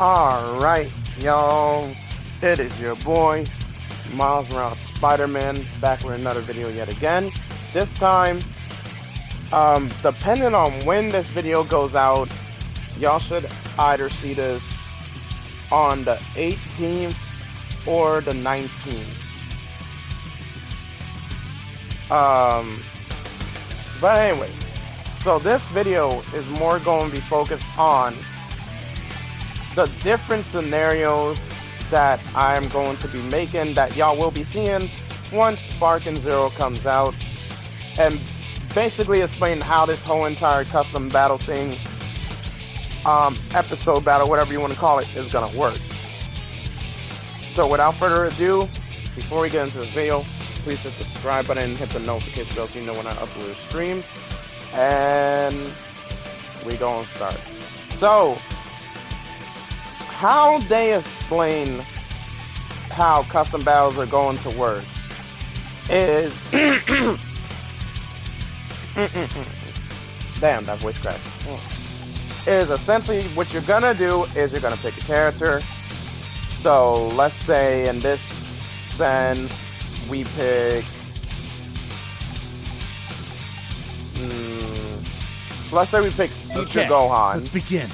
Alright, y'all. It is your boy, Miles around Spider-Man, back with another video yet again. This time, depending on when this video goes out, y'all should either see this on the 18th or the 19th. Um, but anyway, so this video is more going to be focused on the different scenarios that I'm going to be making that y'all will be seeing once Sparkingzero comes out, and basically explain how this whole entire custom battle thing, episode battle, whatever you want to call it, is gonna work. So without further ado, before we get into this video, please hit the subscribe button and hit the notification bell so you know when I upload a stream. And we gonna start. So, how they explain how custom battles are going to work is damn, that voice crack. Is essentially what you're gonna do is you're gonna pick a character. So let's say in this sense we pick let's say we pick Future Gohan. Let's begin.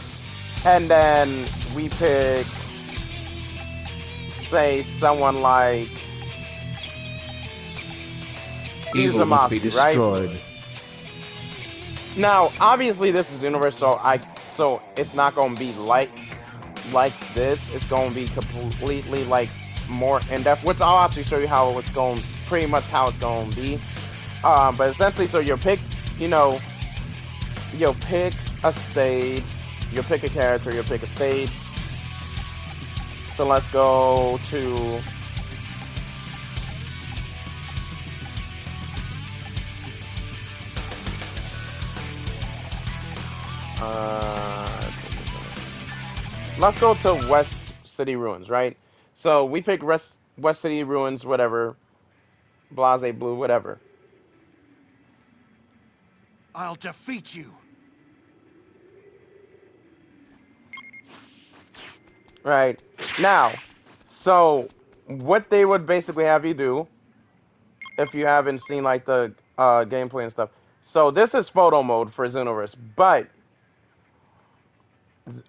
And then we pick, say, someone like Evil must be destroyed. right? Now, obviously, this is universe, so it's not gonna be like this. It's gonna be completely like more in depth, which I'll actually show you how it's going, pretty much how it's gonna be. But essentially, so you'll pick, you'll pick a stage, you'll pick a character, you'll pick a stage. So let's go to let's go to West City Ruins, right? So we pick West City Ruins, whatever, Blase Blue, whatever. I'll defeat you. Right now, so what they would basically have you do, if you haven't seen like the gameplay and stuff. So this is photo mode for Xenoverse, but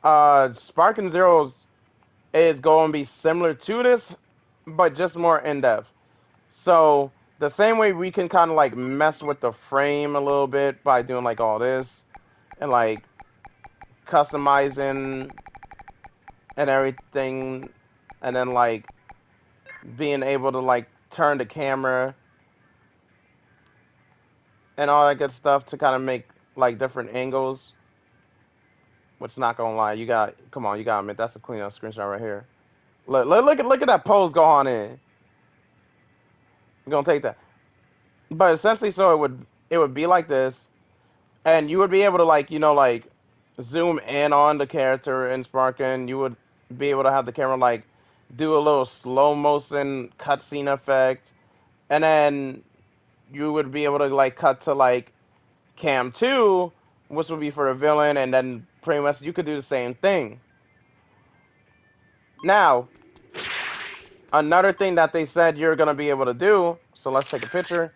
Sparkingzero's is going to be similar to this, but just more in depth. So the same way we can kind of like mess with the frame a little bit by doing like all this and like customizing and everything, and then like being able to like turn the camera and all that good stuff to kind of make like different angles. Which, not gonna lie, come on, you gotta admit that's a clean up screenshot right here. Look at that pose go on in. We're gonna take that. But essentially, so it would be like this, and you would be able to like zoom in on the character in Sparkin. You would be able to have the camera like do a little slow motion cutscene effect, and then you would be able to like cut to like cam 2, which would be for the villain, and then pretty much you could do the same thing. Now, another thing that they said you're gonna be able to do, so let's take a picture,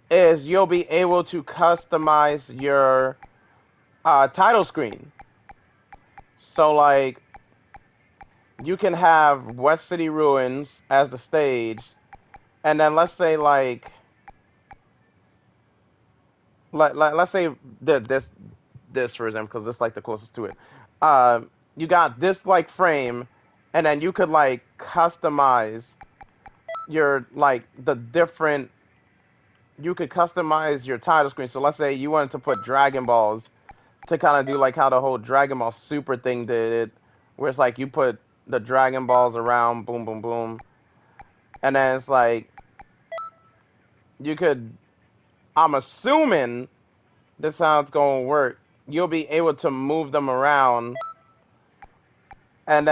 is you'll be able to customize your title screen. So like you can have West City Ruins as the stage, and then let's say like let's say this for example, because this is like the closest to it. You got this like frame, and then you could like customize your like the different. You could customize your title screen. So let's say you wanted to put Dragon Balls to kind of do like how the whole Dragon Ball Super thing did it, where it's like you put the Dragon Balls around, boom, boom, boom, and then it's like you could. I'm assuming this is how it's gonna work. You'll be able to move them around, and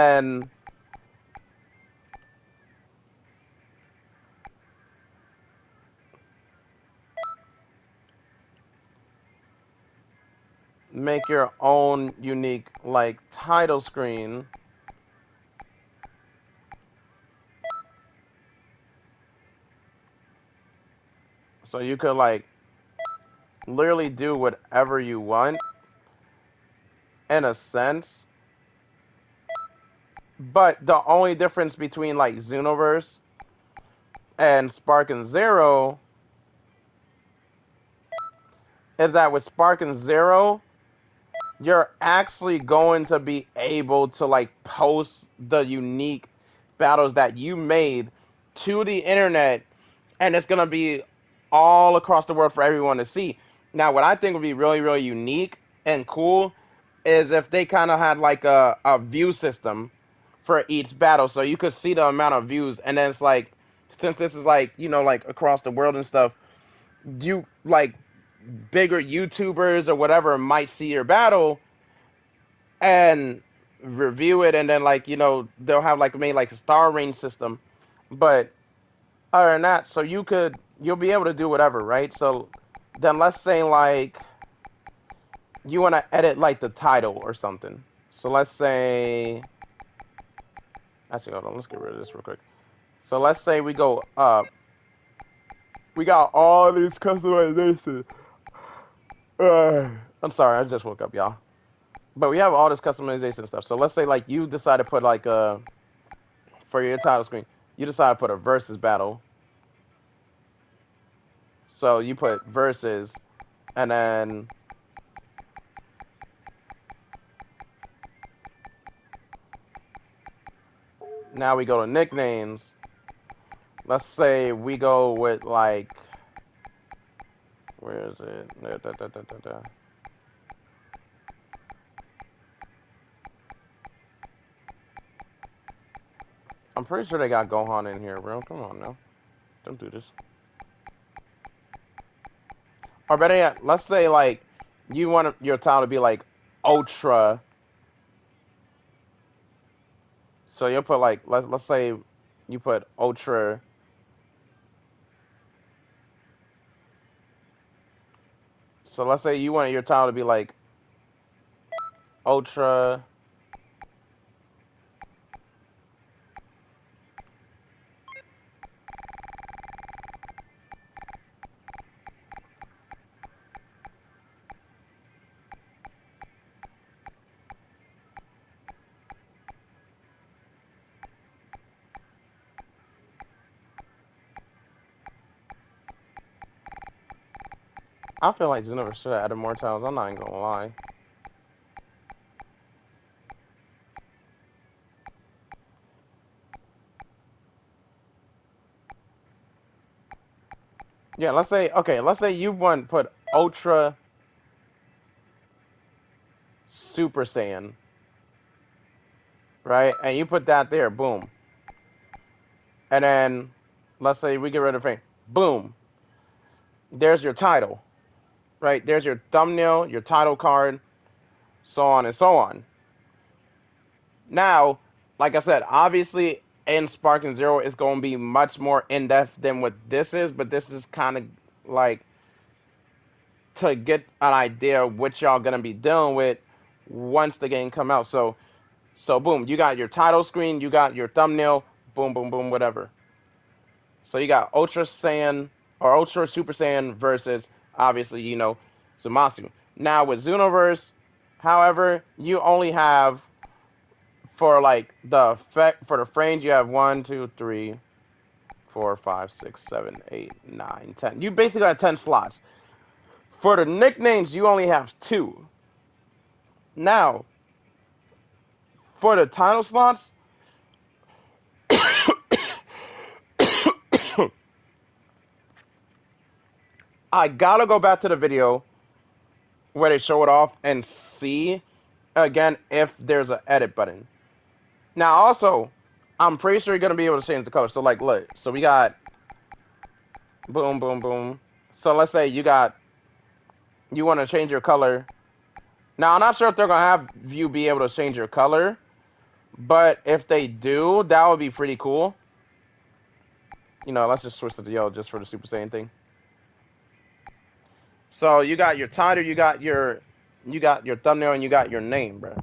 make your own unique like title screen. So you could like literally do whatever you want in a sense. But the only difference between like Xenoverse and Sparkingzero is that with Sparkingzero, you're actually going to be able to like post the unique battles that you made to the internet, and it's gonna be all across the world for everyone to see. Now, what I think would be really, really unique and cool is if they kind of had like a view system for each battle, so you could see the amount of views, and then it's like, since this is like, you know, like across the world and stuff, you like bigger YouTubers or whatever might see your battle and review it, and then like, you know, they'll have like maybe like a star range system. But other than that, so you'll be able to do whatever, right? So then let's say like you want to edit like the title or something. So let's say, actually, hold on, let's get rid of this real quick. So let's say we go up. We got all these customizations. I'm sorry, I just woke up, y'all. But we have all this customization stuff. So let's say like you decide to put like for your title screen, you decide to put a versus battle. So you put versus, and then now we go to nicknames. Let's say we go with like, where is it? I'm pretty sure they got Gohan in here, bro. Come on now. Don't do this. Or better yet, let's say like you want your title to be like Ultra. So you'll put like, let's say you put Ultra. So let's say you want your title to be like Ultra. I feel like Xenoverse should have added more titles. I'm not even gonna lie. Yeah, let's say, okay, let's say you want put Ultra Super Saiyan, right? And you put that there, boom. And then let's say we get rid of fame. Boom. There's your title, right? There's your thumbnail, your title card, so on and so on. Now, like I said, obviously in Sparkingzero it's going to be much more in depth than what this is, but this is kind of like to get an idea of what y'all gonna be dealing with once the game come out. So boom, you got your title screen, you got your thumbnail, boom, boom, boom, whatever. So you got Ultra Saiyan or Ultra Super Saiyan versus obviously, you know, Zamasu. Now with Xenoverse, however, you only have for like the effect for the frames, you have 1, 2, 3, 4, 5, 6, 7, 8, 9, 10. You basically got 10 slots. For the nicknames, you only have 2. Now, for the title slots, I gotta go back to the video where they show it off and see again if there's an edit button. Now, also, I'm pretty sure you're gonna be able to change the color. So, like, look, so we got boom, boom, boom. So let's say you want to change your color. Now, I'm not sure if they're gonna have you be able to change your color, but if they do, that would be pretty cool. You know, let's just switch to the yellow just for the Super Saiyan thing. So you got your title, you got your you got your thumbnail and you got your name, bro,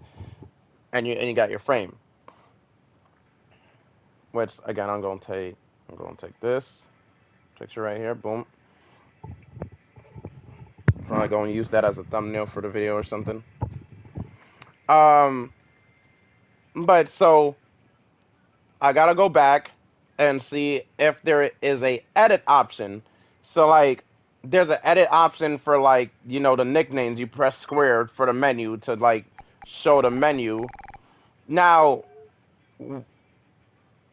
and you got your frame. Which again, I'm gonna take this picture right here. Boom. Probably gonna use that as a thumbnail for the video or something. Um, but so I gotta go back and see if there is a edit option. So like, there's an edit option for like the nicknames. You press square for the menu to like show the menu. Now,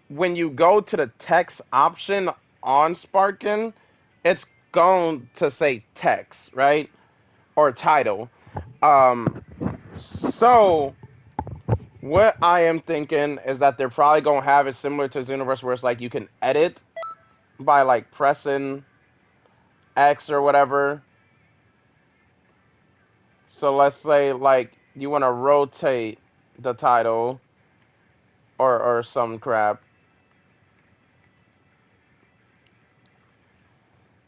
when you go to the text option on Sparkin, it's going to say text, right? Or title. Um, so what I am thinking is that they're probably gonna have it similar to Zooniverse, where it's like you can edit by like pressing X or whatever. So let's say like you want to rotate the title or some crap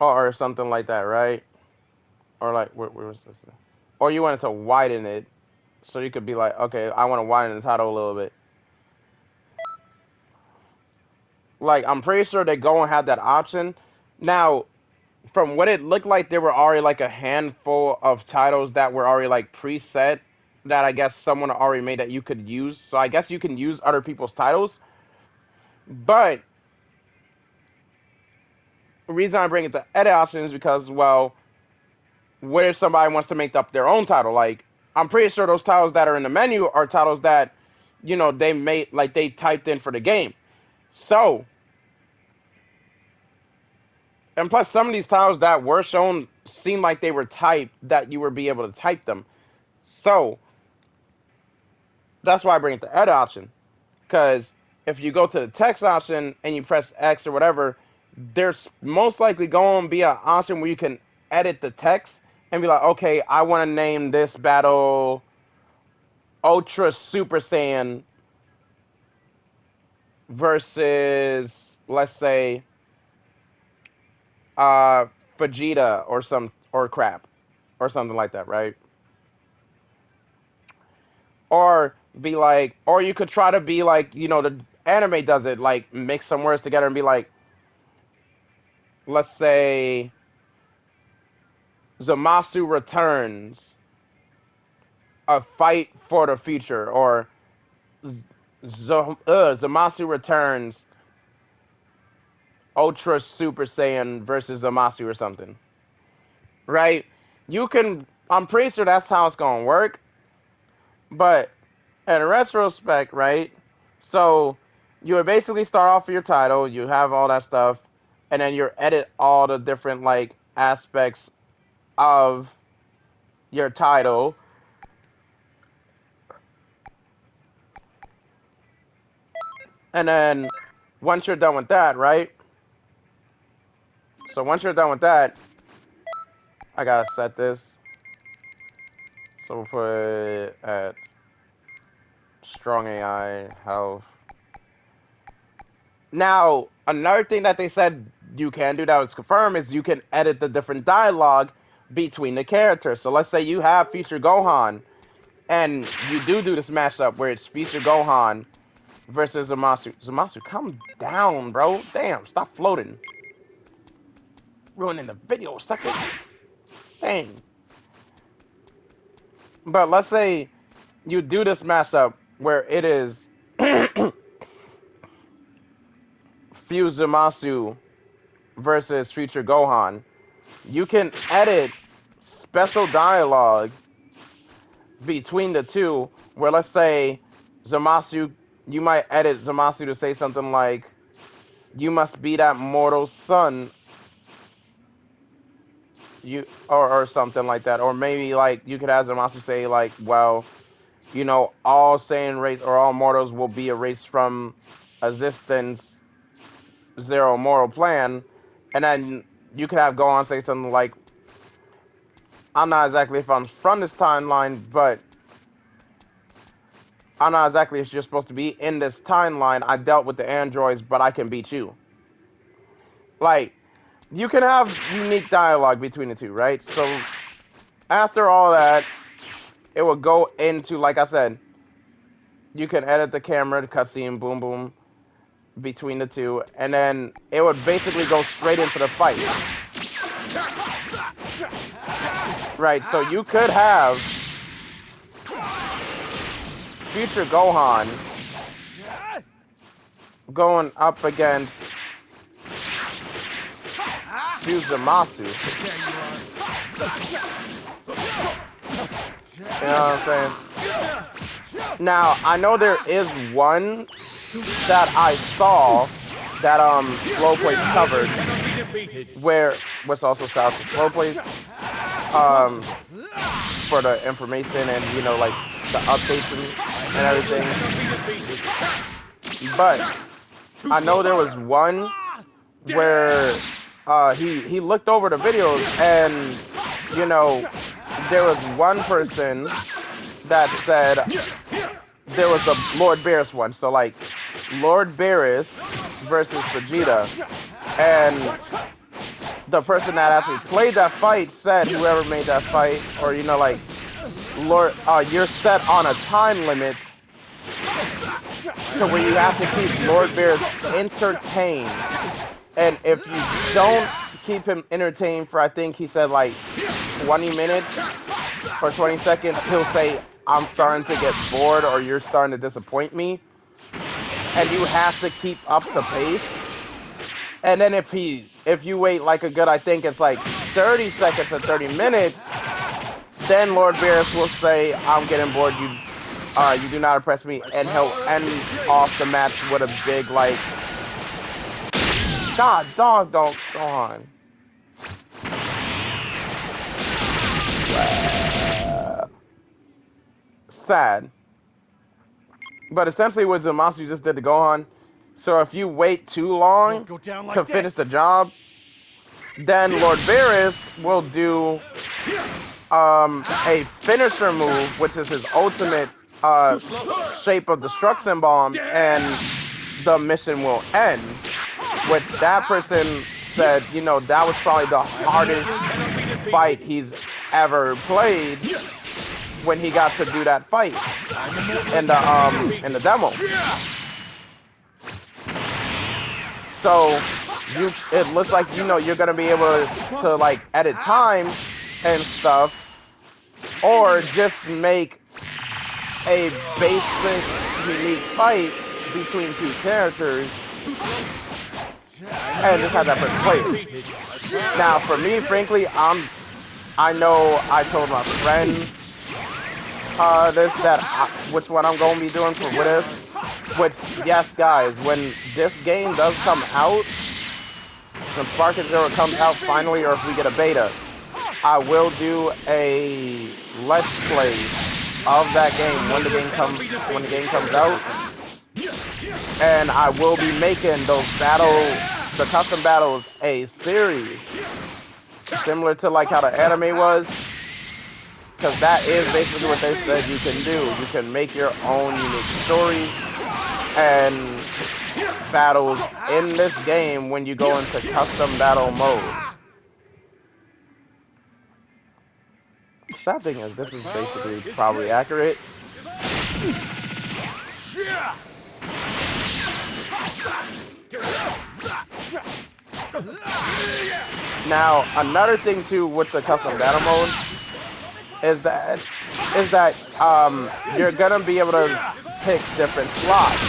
or something like that, right? Or like where was this? Or you wanted to widen it, so you could be like, okay, I want to widen the title a little bit. Like I'm pretty sure they go and have that option. Now, from what it looked like, there were already like a handful of titles that were already like preset that I guess someone already made that you could use. So I guess you can use other people's titles. But the reason I bring it to edit option is because, well, what if somebody wants to make up their own title? Like, I'm pretty sure those titles that are in the menu are titles that, they made, like, they typed in for the game. So, and plus, some of these titles that were shown seemed like they were typed that you would be able to type them. So, that's why I bring it to edit option. Because if you go to the text option and you press X or whatever, there's most likely going to be an option where you can edit the text and be like, okay, I want to name this battle Ultra Super Saiyan versus, let's say, uh, Vegeta or crap or something like that, right? Or be like, or you could try to be like, the anime does it, like mix some words together and be like, let's say Zamasu returns, a fight for the future, or Zamasu returns, Ultra Super Saiyan versus Zamasu or something, right? You can, I'm pretty sure that's how it's gonna work, but in retrospect, right? So you would basically start off with your title, you have all that stuff, and then you edit all the different like aspects of your title. And then once you're done with that, right? So once you're done with that, I gotta set this. So we'll put it at strong AI health. Now, another thing that they said you can do that was confirmed is you can edit the different dialogue between the characters. So let's say you have Future Gohan, and you do this mashup where it's Future Gohan versus Zamasu. Zamasu, calm down, bro. Damn, stop floating. Ruining the video, sucker. Dang. But let's say you do this mashup where it is Fuzemasu versus Future Gohan. You can edit special dialogue between the two where let's say Zamasu, you might edit Zamasu to say something like, you must be that mortal son, or something like that. Or maybe like you could have Zamasu say like, well, all Saiyan race or all mortals will be erased from existence, zero moral plan. And then you could have Gohan say something like, I'm not exactly if I'm from this timeline, but I'm not exactly if you're supposed to be in this timeline. I dealt with the androids, but I can beat you. Like, you can have unique dialogue between the two, right? So after all that, it would go into, like I said, you can edit the camera, the cutscene, boom, boom, between the two, and then it would basically go straight into the fight. Right, so you could have future Gohan going up against Uzumaki. You know what I'm saying? Now, I know there is one that I saw that Slow Place covered, which also shouts to Slow Place for the information and, you know, like the updates and everything. But I know there was one where he looked over the videos and, you know, there was one person that said there was a Lord Beerus one. So like Lord Beerus versus Vegeta, and the person that actually played that fight said whoever made that fight, or you know, like Lord, you're set on a time limit to where you have to keep Lord Beerus entertained, and if you don't keep him entertained for, I think he said like 20 minutes or 20 seconds, he'll say, I'm starting to get bored or you're starting to disappoint me. And you have to keep up the pace. And then if you wait like a good, I think it's like 30 seconds or 30 minutes, then Lord Beerus will say, I'm getting bored, you do not impress me, and he'll end off the match with a big like, God, dog, don't go on. Sad. But essentially what Zamasu just did to Gohan. So if you wait too long to finish the job, then Lord Beerus will do a finisher move, which is his ultimate shape of destruction bomb, and the mission will end. Which that person said, you know, that was probably the hardest fight he's ever played when he got to do that fight in the demo. So it looks like, you know, you're gonna be able to like edit time and stuff, or just make a basic unique fight between two characters and just have that person play it. Now, for me, frankly, I know I told my friend which one I'm gonna be doing for this. Which, yes, guys, when this game does come out, when Sparkingzero comes out finally, or if we get a beta, I will do a let's play of that game when the game comes out, and I will be making the custom battles a series, similar to like how the anime was. Because that is basically what they said you can do. You can make your own unique stories and battles in this game when you go into custom battle mode. Sad thing is, this is basically probably accurate. Now, another thing too with the custom battle mode is that you're gonna be able to pick different slots,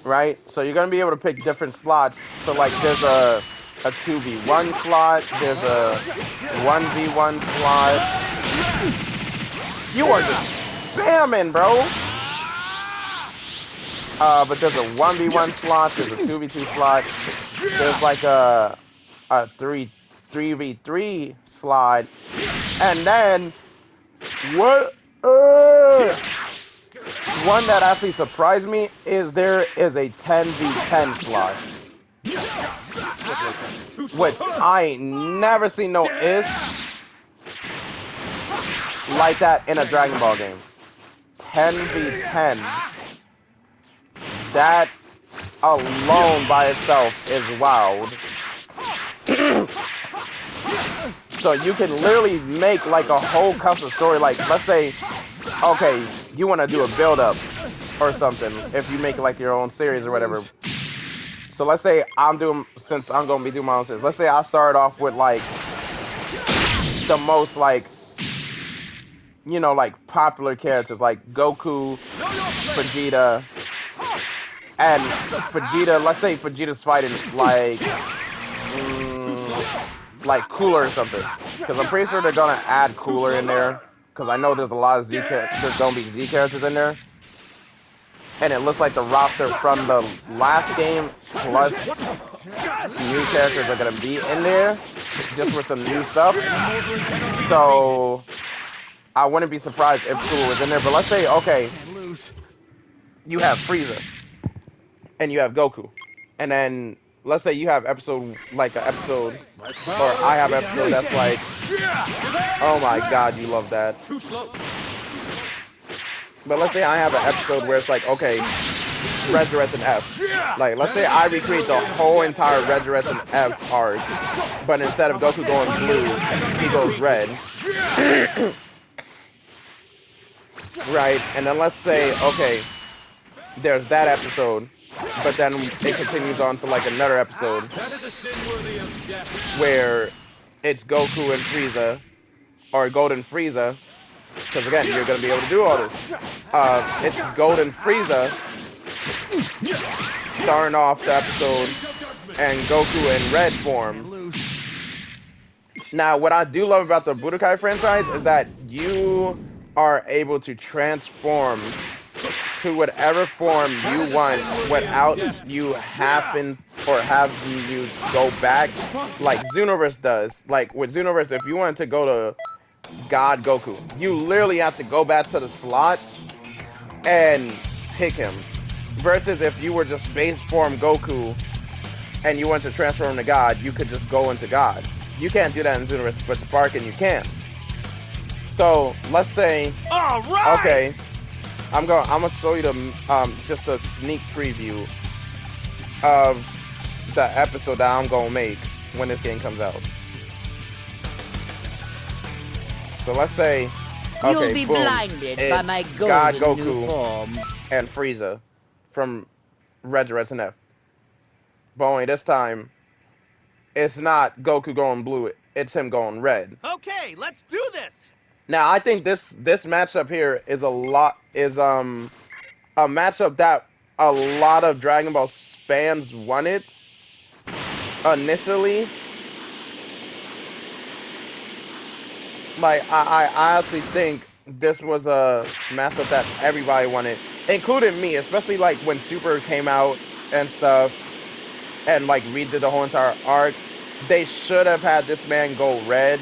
right? So you're gonna be able to pick different slots. So like there's a 2v1 slot, there's a 1v1 slot. You are just spamming, bro. But there's a 1v1 slot, there's a 2v2 slot, there's like a 3v3 slot, and then what? One that actually surprised me is there is a 10v10 slot, which I ain't never seen no is like that in a Dragon Ball game. 10v10. That alone by itself is wild. So you can literally make like a whole custom story. Like, let's say, okay, you want to do a build up or something. If you make like your own series or whatever. So let's say since I'm gonna be doing my own series. Let's say I start off with like the most like, like popular characters like Goku, Vegeta, and Vegeta. Let's say Vegeta's fighting like Cooler or something, because I'm pretty sure they're gonna add Cooler in there. Because I know there's a lot of there's gonna be Z characters in there, and it looks like the roster from the last game plus new characters are gonna be in there, just with some new stuff. So I wouldn't be surprised if Cooler was in there. But let's say, okay, you have Frieza and you have Goku, and then let's say you have an episode, or I have an episode that's like, oh my god, you love that. But let's say I have an episode where it's like, okay, Resurrection F. Like, let's say I recreate the whole entire Resurrection F arc, but instead of Goku going blue, he goes red. Right? And then let's say, okay, there's that episode, but then it continues on to like another episode where it's Goku and Frieza, or Golden Frieza, because again, you're going to be able to do all this. It's Golden Frieza starting off the episode and Goku in red form. Now, what I do love about the Budokai franchise is that you are able to transform to whatever form you want without you having you go back like Xenoverse does. Like with Xenoverse, if you wanted to go to God Goku, you literally have to go back to the slot and pick him. Versus if you were just base form Goku and you want to transform to God, you could just go into God. You can't do that in Xenoverse, but Sparking you can. So let's say, okay, I'm gonna show you the just a sneak preview of the episode that I'm gonna make when this game comes out. So let's say, okay, you'll be boom, blinded by my God golden new Goku form. and Frieza from Resurrection F. But only this time, it's not Goku going blue, it's him going red. Okay, let's do this. Now I think this matchup here is a matchup that a lot of Dragon Ball fans wanted initially. Like I honestly think this was a matchup that everybody wanted, including me, especially like when Super came out and stuff, and like redid the whole entire arc. They should have had this man go red,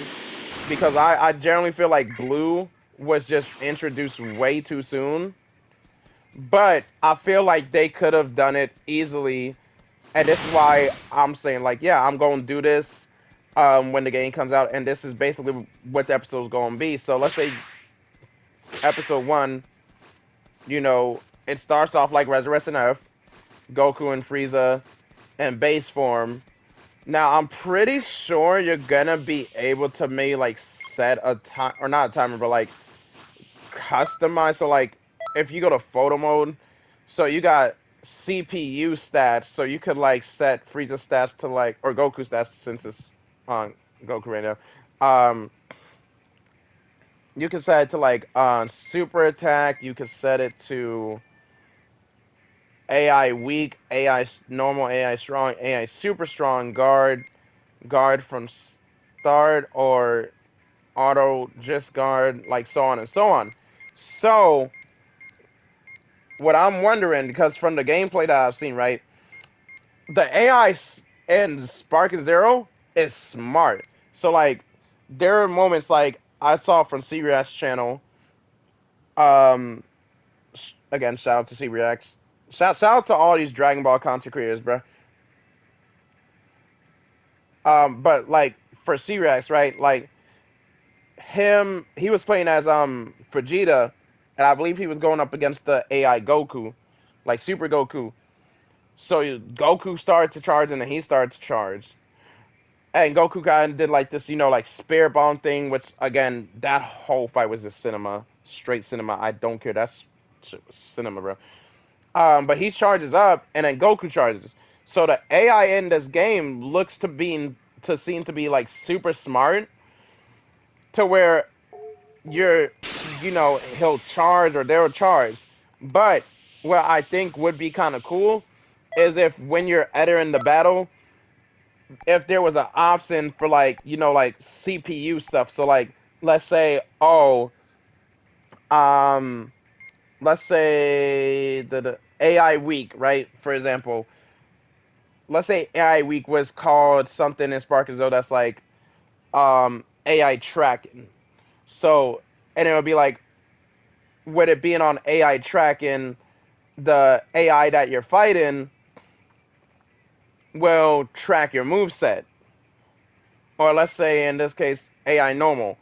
because I generally feel like blue was just introduced way too soon. But I feel like they could have done it easily, and this is why I'm saying, like, yeah, I'm going to do this when the game comes out, and this is basically what the episode's going to be. So let's say episode 1, it starts off like Resurrection Earth, Goku and Frieza in base form. Now, I'm pretty sure you're going to be able to maybe, like, set a time, or not a timer, but, like, customize. So, like, if you go to photo mode, so you got CPU stats, so you could like set Frieza stats to like, or Goku stats, since it's on Goku right now. You can set it to like super attack. You could set it to AI weak, AI normal, AI strong, AI super strong, guard from start, or auto just guard, like so on and so on. So what I'm wondering, because from the gameplay that I've seen, right, the AI in Sparkingzero is smart. So like, there are moments like I saw from C-React's channel. Again, shout out to C-Reacts. Shout out to all these Dragon Ball content creators, bro. But like for C-Reacts, right? Like he was playing as Vegeta, and I believe he was going up against the AI Goku, like Super Goku. So Goku started to charge, and then he started to charge. And Goku kind of did like this, like spear bomb thing, which again, that whole fight was just cinema, straight cinema. I don't care. That's cinema, bro. But he charges up, and then Goku charges. So the AI in this game looks to seem to be like super smart, to where you're, he'll charge or they'll charge. But what I think would be kind of cool is if when you're entering the battle, if there was an option for like like CPU stuff. So like let's say um let's say the AI week, right? For example, let's say AI week was called something in Sparkingzero that's like AI tracking. So and it would be like with it being on AI tracking, the AI that you're fighting will track your move set. Or let's say in this case AI normal.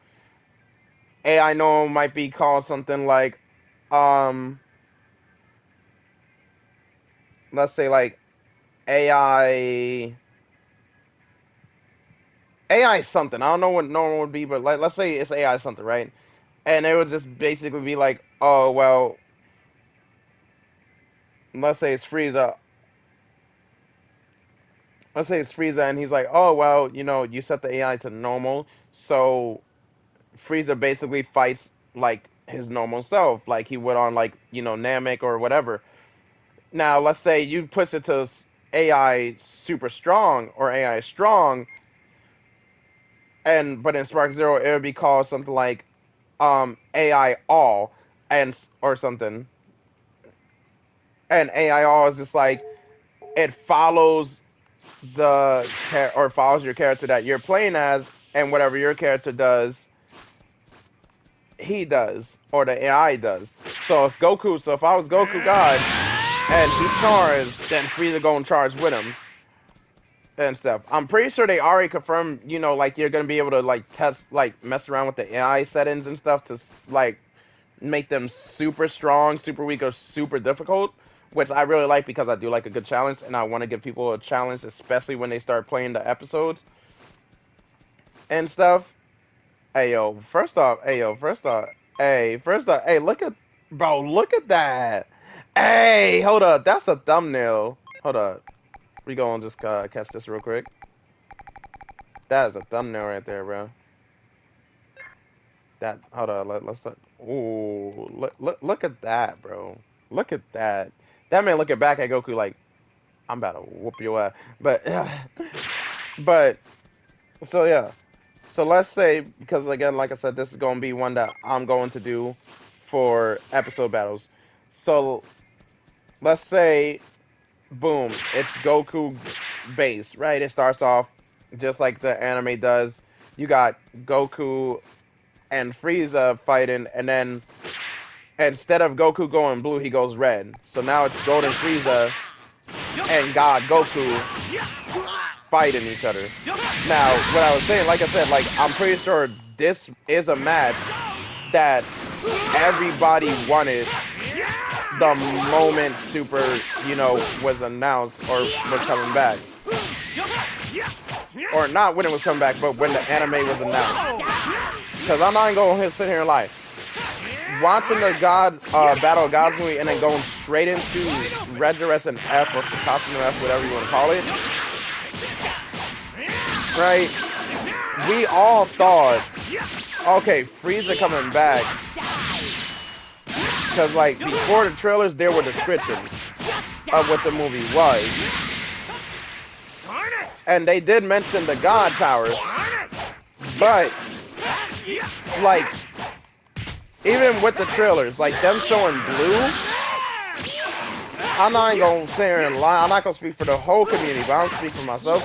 AI normal might be called something like um let's say like AI AI something. I don't know what normal would be, but like let's say it's AI something, right? And it would just basically be like, oh well, let's say it's Frieza. Let's say it's Frieza, and he's like, oh well, you set the AI to normal, so Frieza basically fights like his normal self, like he would on like Namek or whatever. Now let's say you push it to AI super strong or AI strong, and but in Spark Zero it would be called something like AI all and or something. And AI all is just like it follows or follows your character that you're playing as, and whatever your character does, he does or the AI does. So if I was Goku God and he charged, then Frieza go and charge with him and stuff. I'm pretty sure they already confirmed, like you're gonna be able to like test, like mess around with the AI settings and stuff to like make them super strong, super weak, or super difficult, which I really like because I do like a good challenge, and I want to give people a challenge, especially when they start playing the episodes and stuff. First off, hey, look at, bro, look at that. Hey, hold up, that's a thumbnail. Hold up, we gonna just catch this real quick. That is a thumbnail right there, bro. That hold on, let's look. Ooh, look at that, bro. Look at that. That man looking back at Goku like I'm about to whoop your ass. But but so yeah. So let's say because again, like I said, this is gonna be one that I'm going to do for episode battles. So let's say boom, it's Goku base, right? It starts off just like the anime does. You got Goku and Frieza fighting, and then instead of Goku going blue, he goes red. So now it's Golden Frieza and God Goku fighting each other. Now, what I was saying, like I said, like I'm pretty sure this is a match that everybody wanted the moment Super, was announced or was coming back. Or not when it was coming back, but when the anime was announced. Because I'm not going to sit here and lie. Watching the Battle of Gods movie and then going straight into Red Dress and F or Costume F, whatever you want to call it, right? We all thought, okay, Frieza coming back, because like before the trailers there were descriptions of what the movie was, and they did mention the God Powers, but like even with the trailers, like them showing blue, I'm not even gonna sit here and lie. I'm not gonna speak for the whole community, but I'm speaking for myself.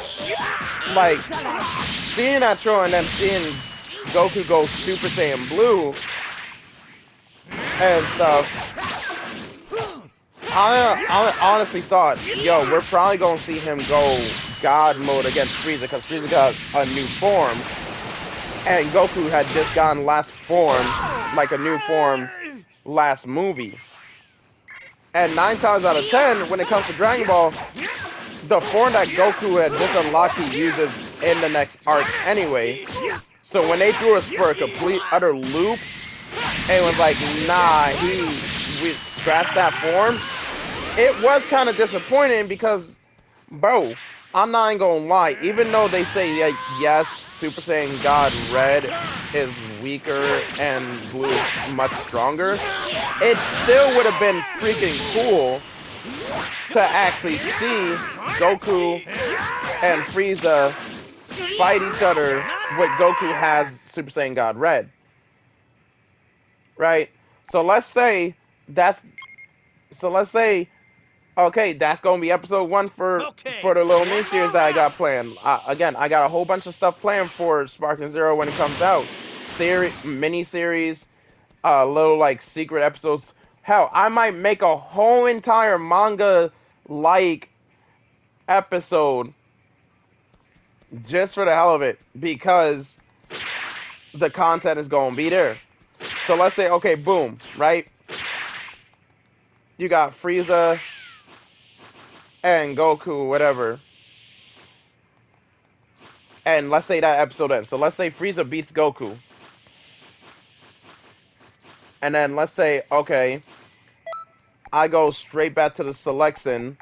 Like seeing that trailer and then seeing Goku go Super Saiyan Blue and stuff, I honestly thought, yo, we're probably gonna see him go God mode against Frieza because Frieza got a new form, and Goku had just gotten last form, like a new form, last movie. And 9 times out of 10, when it comes to Dragon Ball, the form that Goku had just unlocked, he uses in the next arc anyway. So when they threw us for a complete utter loop and was like, nah, we scratched that form, it was kind of disappointing because, bro, I'm not even gonna lie. Even though they say like, yes, Super Saiyan God Red is weaker and Blue is much stronger, it still would have been freaking cool to actually see Goku and Frieza fight each other with Goku has Super Saiyan God Red. Right? So that's let's say okay, that's gonna be episode 1 for Okay, the little mini one series more that I got round. planned. Again, I got a whole bunch of stuff planned for Sparkingzero when it comes out. Mini series, little like secret episodes. Hell, I might make a whole entire manga like episode just for the hell of it because the content is gonna be there. So let's say okay, boom, right? You got Frieza and Goku, whatever. And let's say that episode ends. So let's say Frieza beats Goku. And then let's say, okay, I go straight back to the selection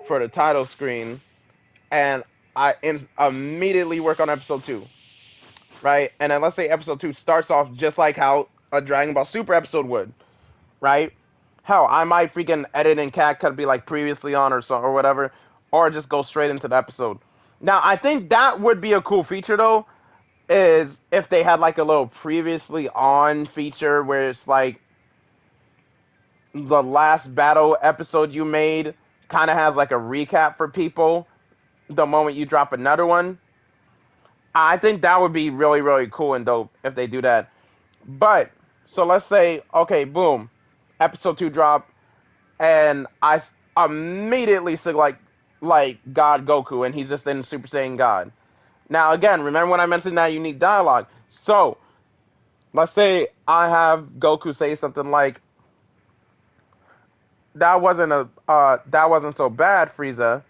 for the title screen. And I immediately work on episode 2. Right? And then let's say episode 2 starts off just like how a Dragon Ball Super episode would. Right? Hell, I might freaking edit and cat cut be like previously on or whatever. Or just go straight into the episode. Now, I think that would be a cool feature though, is if they had like a little previously on feature where it's like the last battle episode you made kind of has like a recap for people the moment you drop another one. I think that would be really, really cool and dope if they do that. But, so let's say, okay, boom, episode 2 drop, and I immediately see like God Goku, and he's just in Super Saiyan God. Now, again, remember when I mentioned that unique dialogue? So, let's say I have Goku say something like, that wasn't so bad, Frieza,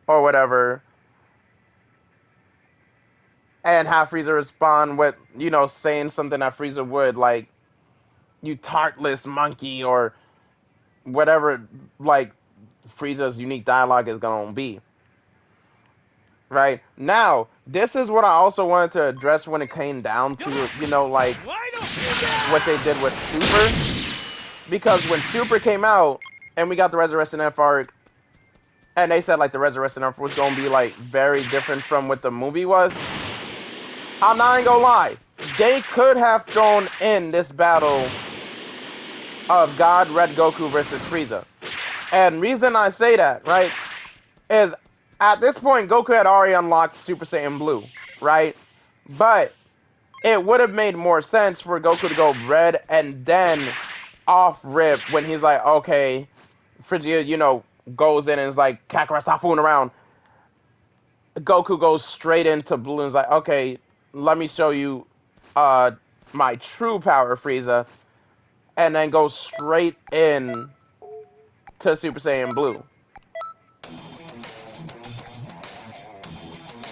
or whatever, and have Frieza respond with, saying something that Frieza would, like, you tartless monkey, or whatever, like, Frieza's unique dialogue is gonna be. Right? Now, this is what I also wanted to address when it came down to, like, Why don't you what they did with Super. Because when Super came out, and we got the Resurrection F arc, and they said, like, the Resurrection F was gonna be, like, very different from what the movie was, I'm not even gonna lie. They could have thrown in this battle of God Red Goku versus Frieza. And reason I say that, right, is at this point Goku had already unlocked Super Saiyan Blue, right? But it would have made more sense for Goku to go red and then off rip when he's like, okay, Phrygia, goes in and is like, Kakarot, stop fooling around. Goku goes straight into blue and is like, okay, let me show you my true power, Frieza, and then goes straight in to Super Saiyan Blue.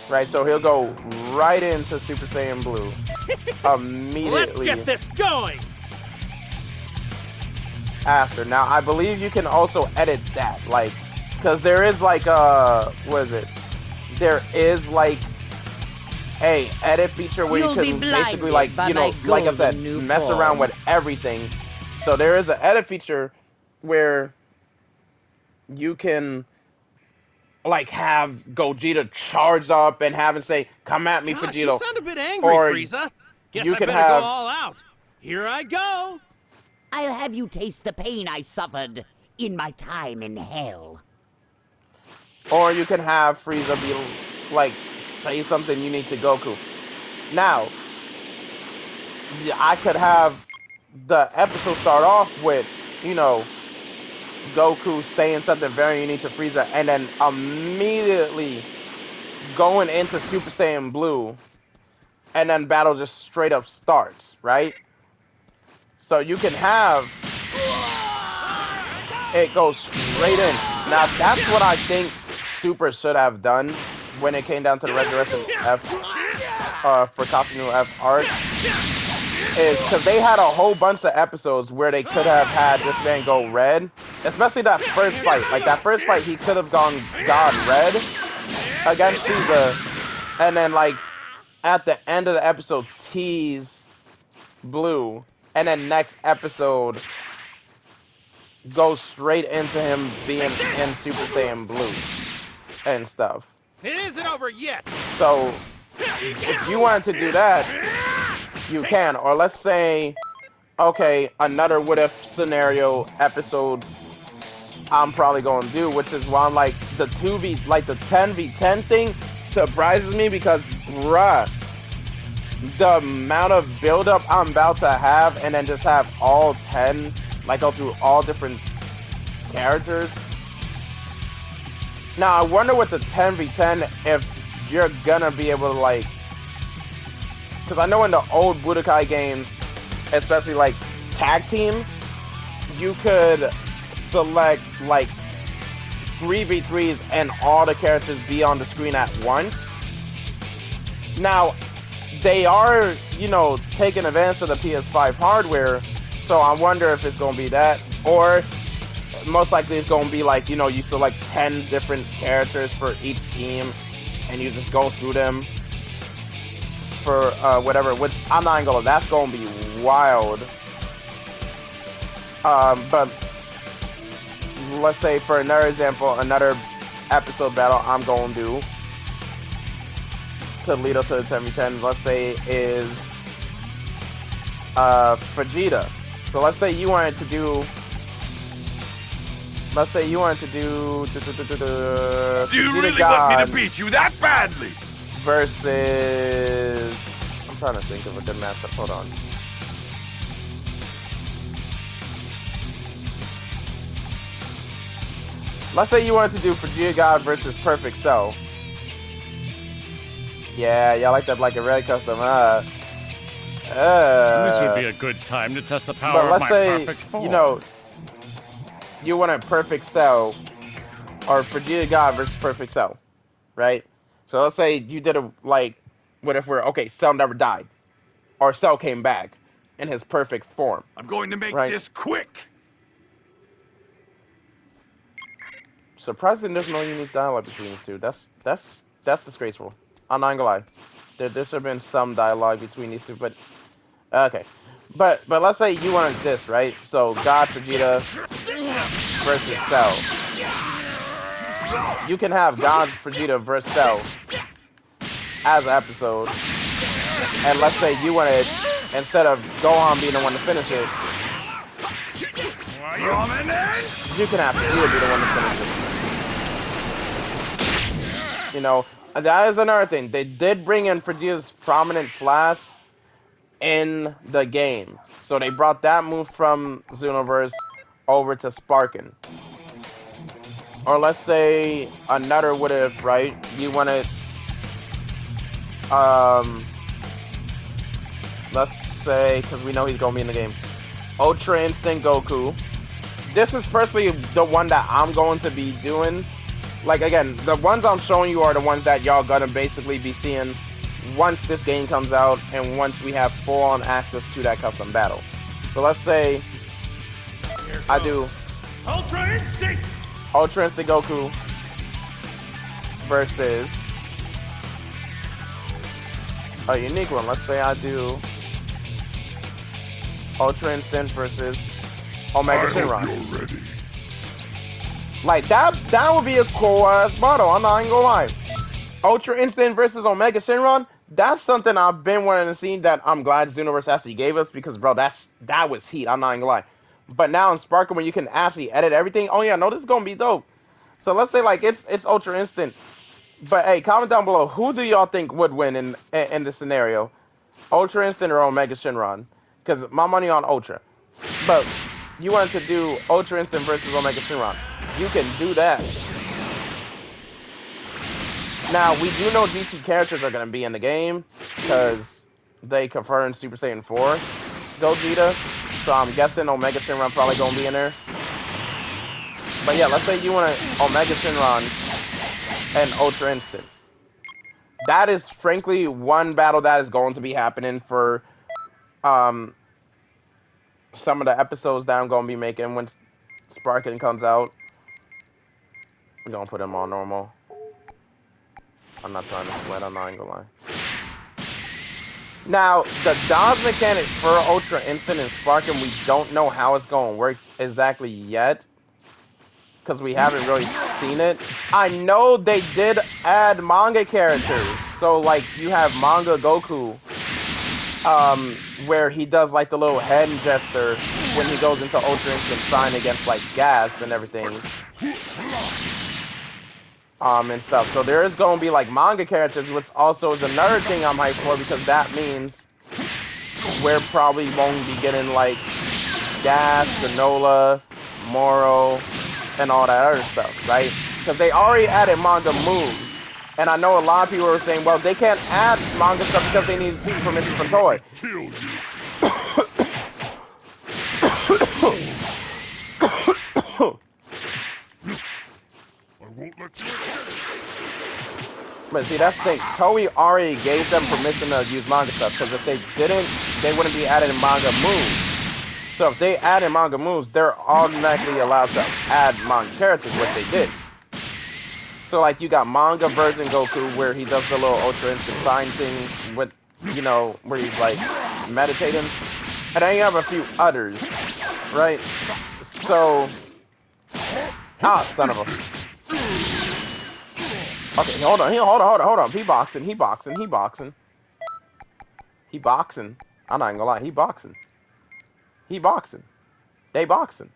Right, so he'll go right into Super Saiyan Blue Let's immediately get this going. after. Now, I believe you can also edit that, like, because there is like what is it? There is like a edit feature where You'll you be can basically like blinded by my like I said, golden new mess form. around with everything. So there is an edit feature where you can like have Gogeta charge up and have him say, "Come at me, Gosh, you Vegito," sound a bit angry, or Frieza. Guess you I can better go have, all out. Here I go. I'll have you taste the pain I suffered in my time in hell. or you can have Frieza be like say something unique to Goku. Now, I could have the episode start off with, Goku saying something very unique to Frieza, and then immediately going into Super Saiyan Blue, and then battle just straight up starts, right? So you can have it go straight in. Now that's what I think Super should have done when it came down to the Resurrection F for Katsuno F arc is because they had a whole bunch of episodes where they could have had this man go red, especially that first fight. Like that first fight, he could have gone red against Caesar, and then like at the end of the episode tease blue, and then next episode goes straight into him being in Super Saiyan blue and stuff. It isn't over yet. So if you wanted to do that, you can. Or let's say, okay, another what if scenario episode I'm probably gonna do, which is why I'm like the 2v, like the 10v10 thing surprises me because bruh, the amount of buildup I'm about to have and then just have all 10, like go through all different characters. Now I wonder with the 10v10 if you're gonna be able to like, because I know in the old Budokai games, especially like tag teams, you could select like 3v3s and all the characters be on the screen at once. Now, they are, you know, taking advantage of the PS5 hardware, so I wonder if it's going to be that, or most likely it's going to be like, you know, you select 10 different characters for each team, and you just go through them for whatever, which I'm not gonna go, that's gonna be wild. But let's say for another example, another episode battle I'm gonna do to lead us to the 10v10, let's say is Vegeta. So let's say you wanted to do Do you really want me to beat you that badly? Versus, I'm trying to think of a good matchup. Hold on. Let's say you wanted to do Vegeta God versus Perfect Cell. Yeah, y'all like that like a red custom, This would be a good time to test the power of my perfect form. You know, you want a Perfect Cell or Vegeta God versus Perfect Cell, right? So let's say you did a, like, what if we're, okay, Cell never died. Or Cell came back in his perfect form. I'm going to make right? this quick. Surprisingly, there's no unique dialogue between these two. That's disgraceful. I'm not gonna lie. There should have been some dialogue between these two, but, okay. But let's say you wanted this, right? So, God Vegeta versus Cell. You can have God Vegeta versus Cell as an episode, and let's say you wanted, instead of Gohan being the one to finish it, you can have Vegeta be the one to finish it. You know, and that is another thing. They did bring in Vegeta's prominent flash in the game, so they brought that move from Xenoverse over to Sparking. Or let's say another what if, right? You wanted, let's say, because we know he's gonna be in the game, Ultra Instinct Goku. This is personally the one that I'm going to be doing. Like again, the ones I'm showing you are the ones that y'all gonna basically be seeing once this game comes out and once we have full-on access to that custom battle. So let's say I do Ultra Instinct Goku versus a unique one. Let's say I do Ultra Instinct versus Omega Shenron. Like that would be a cool ass battle. I'm not even gonna lie. Ultra Instinct versus Omega Shenron. That's something I've been wanting to see. That I'm glad Xenoverse actually gave us, because bro, that was heat. I'm not even gonna lie. But now in Sparkle, when you can actually edit everything, oh yeah, no, this is gonna be dope. So let's say like it's Ultra Instant. But hey, comment down below, who do y'all think would win in this scenario? Ultra Instant or Omega Shenron? Because my money on Ultra. But you wanted to do Ultra Instant versus Omega Shenron. You can do that. Now, we do know GT characters are going to be in the game, because they confirmed Super Saiyan 4 Gogeta. So I'm guessing Omega Shenron probably going to be in there. But yeah, let's say you want to Omega Shenron and Ultra Instinct. That is frankly one battle that is going to be happening for some of the episodes that I'm going to be making when Sparking comes out. I'm going to put him on normal. I'm not trying to sweat, I'm not gonna lie. Now, the dodge mechanic for Ultra Instant and Sparking, we don't know how it's going to work exactly yet. Because we haven't really seen it. I know they did add manga characters. So, like, you have Manga Goku. Where he does, like, the little head gesture when he goes into Ultra Instant Sign against, like, gas and everything. And stuff. So there is going to be like manga characters, which also is another thing I'm hyped for because that means we're probably won't be getting like Gas, Granola, Moro, and all that other stuff, right? Because they already added manga moves. And I know a lot of people are saying, well, they can't add manga stuff because they need permission from Toei. But see, that's the thing. Toei already gave them permission to use manga stuff, because if they didn't, they wouldn't be adding manga moves. So if they added manga moves, they're automatically allowed to add manga characters, which they did. So like you got manga version Goku, where he does the little Ultra Instant Sign thing with, you know, where he's like meditating. And then you have a few others, right? So, son of a... Okay, hold on. He boxing. He boxing. I'm not gonna lie. He boxing. They boxing.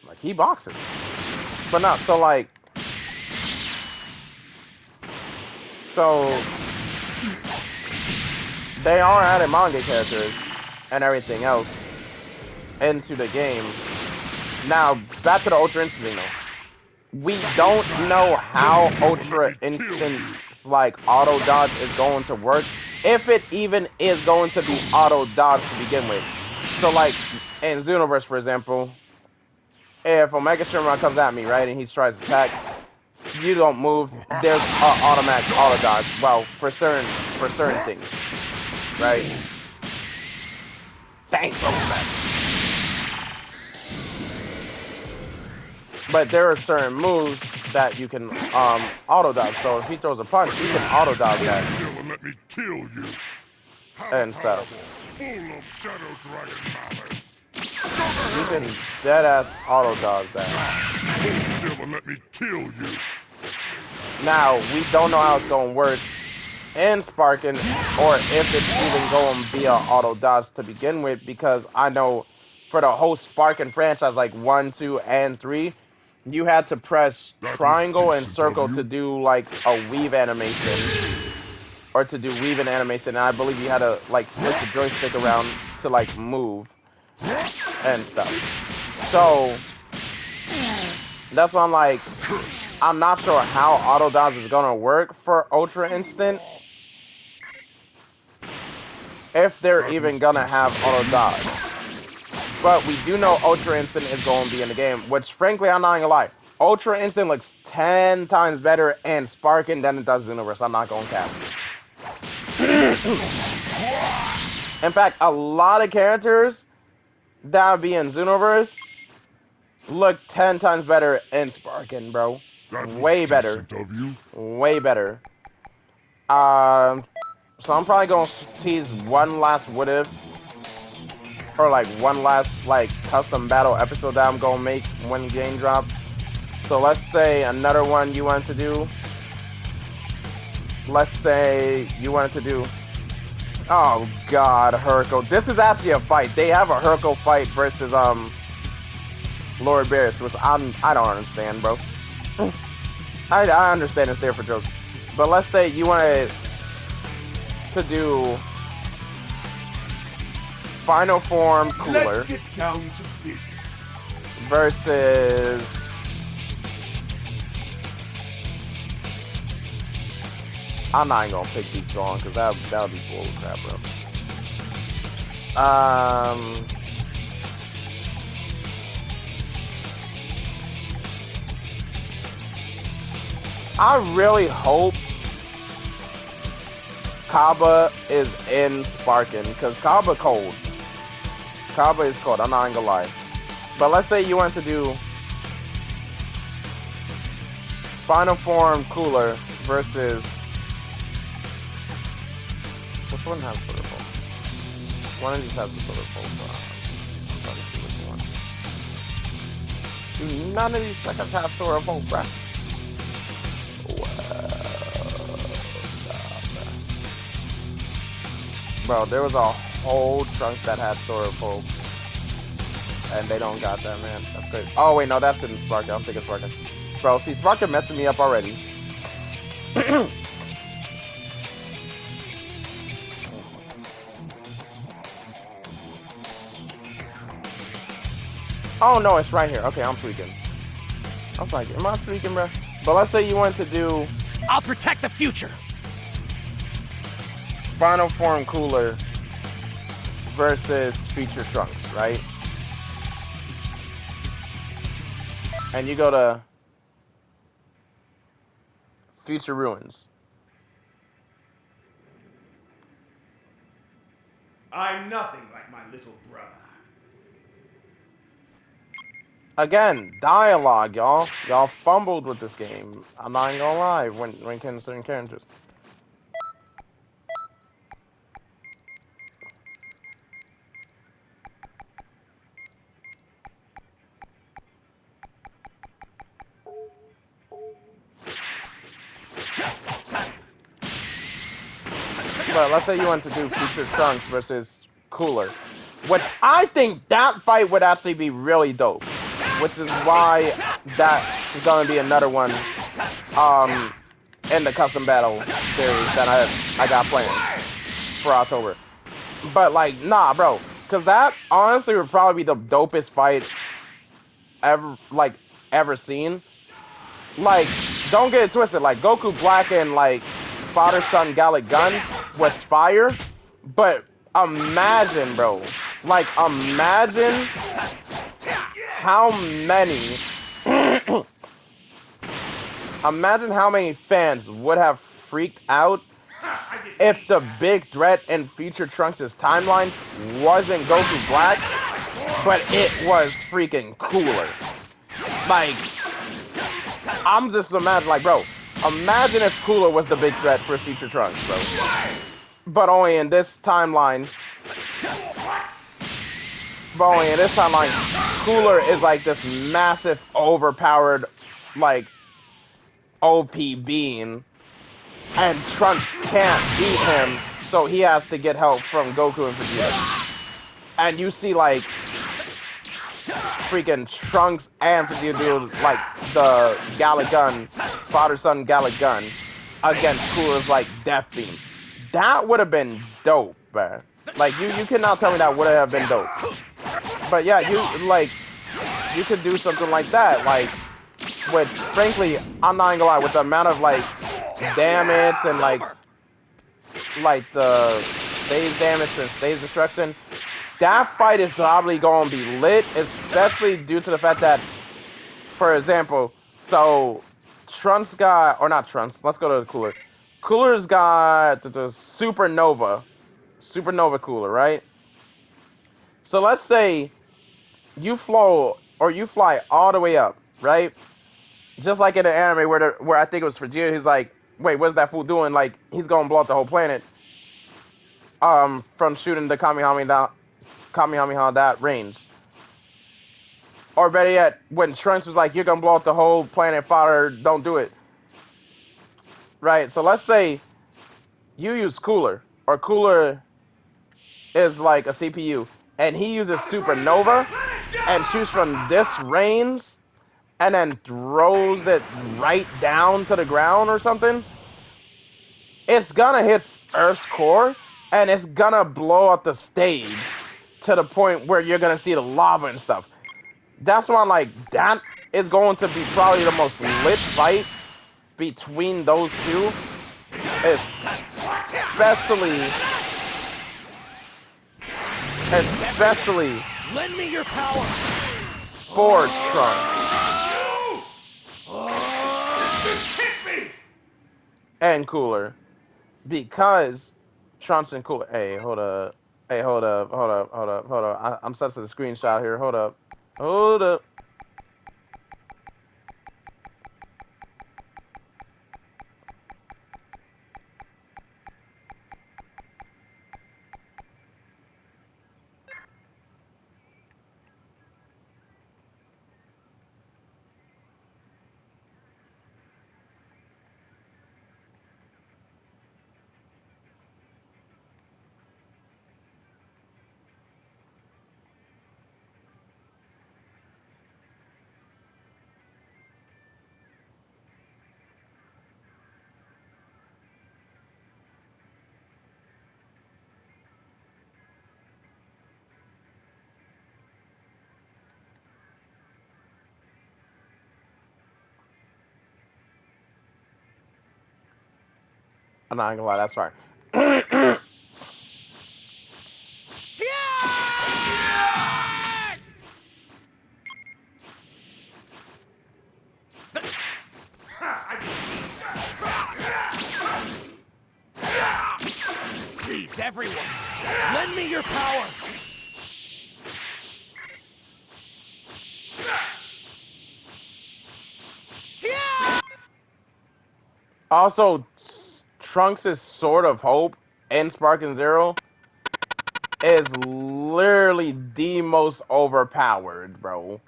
Like, he boxing. But not, so like... So... They are adding manga characters and everything else into the game. Now, back to the Ultra Instinct thing, though. We don't know how Ultra Instant's, like, auto dodge is going to work. If it even is going to be auto dodge to begin with. So, like, in Xenoverse, for example, if Omega Shenron comes at me, right, and he tries to attack, you don't move, there's automatic auto dodge. Well, for certain things, right? Thanks, but there are certain moves that you can auto dodge. So if he throws a punch, you can auto dodge that. Let me kill you. And stuff. Full of Shadow Dragon malice. You can dead ass auto dodge that. Hold still and let me kill you. Now we don't know how it's gonna work in Sparking, or if it's even going to be an auto dodge to begin with, because I know for the whole Sparking franchise, like 1, 2, and 3, you had to press triangle and circle to do like a weave animation, or to do weaving animation, and I believe you had to like flip the joystick around to like move and stuff. So that's why I'm like, I'm not sure how auto dodge is gonna work for Ultra Instant, if they're even gonna have auto dodge. But we do know Ultra Instant is going to be in the game, which frankly, I'm not gonna lie, Ultra Instant looks 10 times better in Sparking than it does in Xenoverse. I'm not going to cap. In fact, a lot of characters that would be in Xenoverse look 10 times better in Sparking, bro. Way better. Way better. So I'm probably going to tease one last what if, or like one last like custom battle episode that I'm going to make when the game drops. So let's say another one you wanted to do. Let's say you wanted to do... Oh god, Herco. This is actually a fight. They have a Herco fight versus Lord Barris, which I don't understand, bro. I understand it's there for jokes. But let's say you wanted to do Final Form Cooler. Let's get down to business. Versus I'm not even gonna pick these strong because that would be bull crap, bro. I really hope Kaba is in Sparking, because Kaba cold. Kaba is cold, I'm not even gonna lie. But let's say you want to do Final Form Cooler versus... Which one has Solar Pulse? One of these has the Solar Pulse. I'm trying to see which one. Dude, none of these seconds have Solar Pulse, bruh. Bro, there was a whole trunk that had Solar Pulse. And they don't got that, man. That's crazy. Oh, wait, no, that's in Sparking. I'm thinking Sparking. Bro, see, Sparking messing me up already. Oh, no, it's right here. Okay, I'm tweaking. I was like, am I tweaking, bro? But let's say you want to do... I'll protect the future. Final Form Cooler versus Feature Trunks, right? And you go to Future Ruins. I'm nothing like my little brother. Again, dialogue, y'all. Y'all fumbled with this game. I'm not even gonna lie when considering characters. But let's say you want to do Future Trunks versus Cooler. Which I think that fight would actually be really dope. Which is why that is going to be another one in the custom battle series that I got planned for October. But like, nah, bro. Because that honestly would probably be the dopest fight ever seen. Like, don't get it twisted. Like, Goku Black and like Father Son Gallic Gun was fire, but imagine, bro. Like, imagine how many. Imagine how many fans would have freaked out if the big threat in Future Trunks' timeline wasn't Goku Black, but it was freaking Cooler. Like, I'm just imagining, like, bro, imagine if Cooler was the big threat for Future Trunks, bro. But only in this timeline. Cooler is like this massive, overpowered, like, OP being. And Trunks can't beat him, so he has to get help from Goku and Vegeta. And you see, like, freaking Trunks and Vegeta do, like, the Gallic Gun, Father-Son Gallic Gun, against Cooler's, like, Death Beam. That would have been dope, man. Like, you cannot tell me that would have been dope. But yeah, you could do something like that, like, with, frankly, I'm not gonna lie, with the amount of, like, damage and, like the phase damage and phase destruction, that fight is probably going to be lit, especially due to the fact that, for example, so Trunks got, or not Trunks, let's go to the Cooler. Cooler's got the Supernova Cooler, right? So let's say you fly all the way up, right? Just like in the anime where I think it was Vegeta, he's like, wait, what's that fool doing? Like, he's going to blow up the whole planet from shooting the Kamehameha that range. Or better yet, when Trunks was like, you're going to blow up the whole planet, father, don't do it. Right, so let's say you use Cooler, or Cooler is like a CPU, and he uses Supernova and shoots from this range and then throws it right down to the ground or something. It's gonna hit Earth's core, and it's gonna blow up the stage to the point where you're gonna see the lava and stuff. That's why I'm like, that is going to be probably the most lit fight between those two. Especially Lend me your power. for Trunks. Just hit me. and cooler because Trunks and cooler. Hey, hold up. Hey, hold up. Hold up. Hold up. Hold up. I'm set to the screenshot here. Hold up. Hold up. I'm not gonna lie. That's right. Please, everyone, lend me your powers. Also, Trunks' Sword of Hope in Sparkingzero is literally the most overpowered, bro.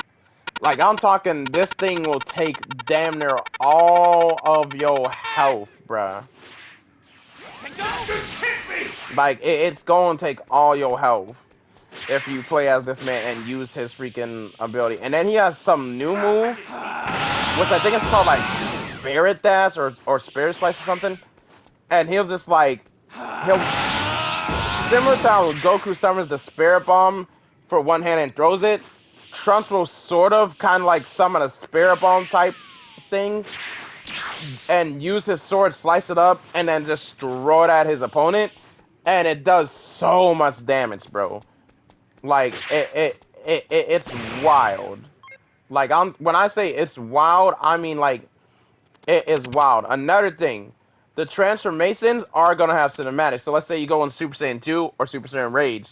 Like, I'm talking, this thing will take damn near all of your health, bruh. Just hit me! Like, it's going to take all your health if you play as this man and use his freaking ability. And then he has some new move, which I think it's called, like, Spirit Dash or Spirit Slice or something. And he'll just, like, he'll... Similar to how Goku summons the Spirit Bomb for one hand and throws it, Trunks will sort of kind of like summon a Spirit Bomb type thing and use his sword, slice it up, and then just throw it at his opponent. And it does so much damage, bro. Like, it's wild. Like, when I say it's wild, I mean, like, it is wild. Another thing, the transformations are going to have cinematics. So let's say you go in Super Saiyan 2 or Super Saiyan Rage,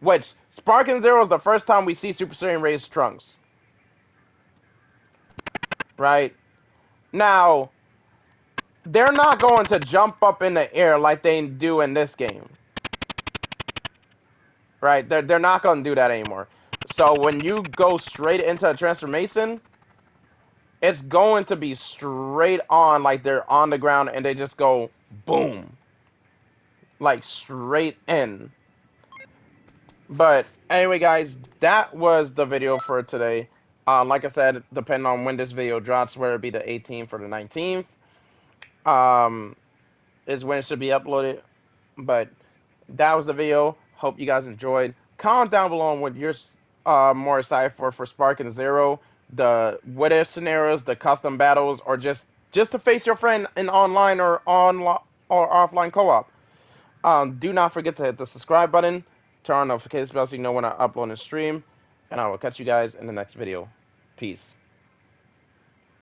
which Sparkingzero is the first time we see Super Saiyan Rage Trunks. Right? Now, they're not going to jump up in the air like they do in this game. Right? They're not going to do that anymore. So when you go straight into a transformation, it's going to be straight on like they're on the ground and they just go boom. Like straight in. But anyway, guys, that was the video for today. Like I said, depending on when this video drops, whether it be the 18th or the 19th, is when it should be uploaded. But that was the video. Hope you guys enjoyed. Comment down below on what you're more excited for Sparkingzero, the what if scenarios, the custom battles, or just to face your friend in online or offline co-op. Do not forget to hit the subscribe button, turn on notifications bell so you know when I upload and stream, and I will catch you guys in the next video. Peace.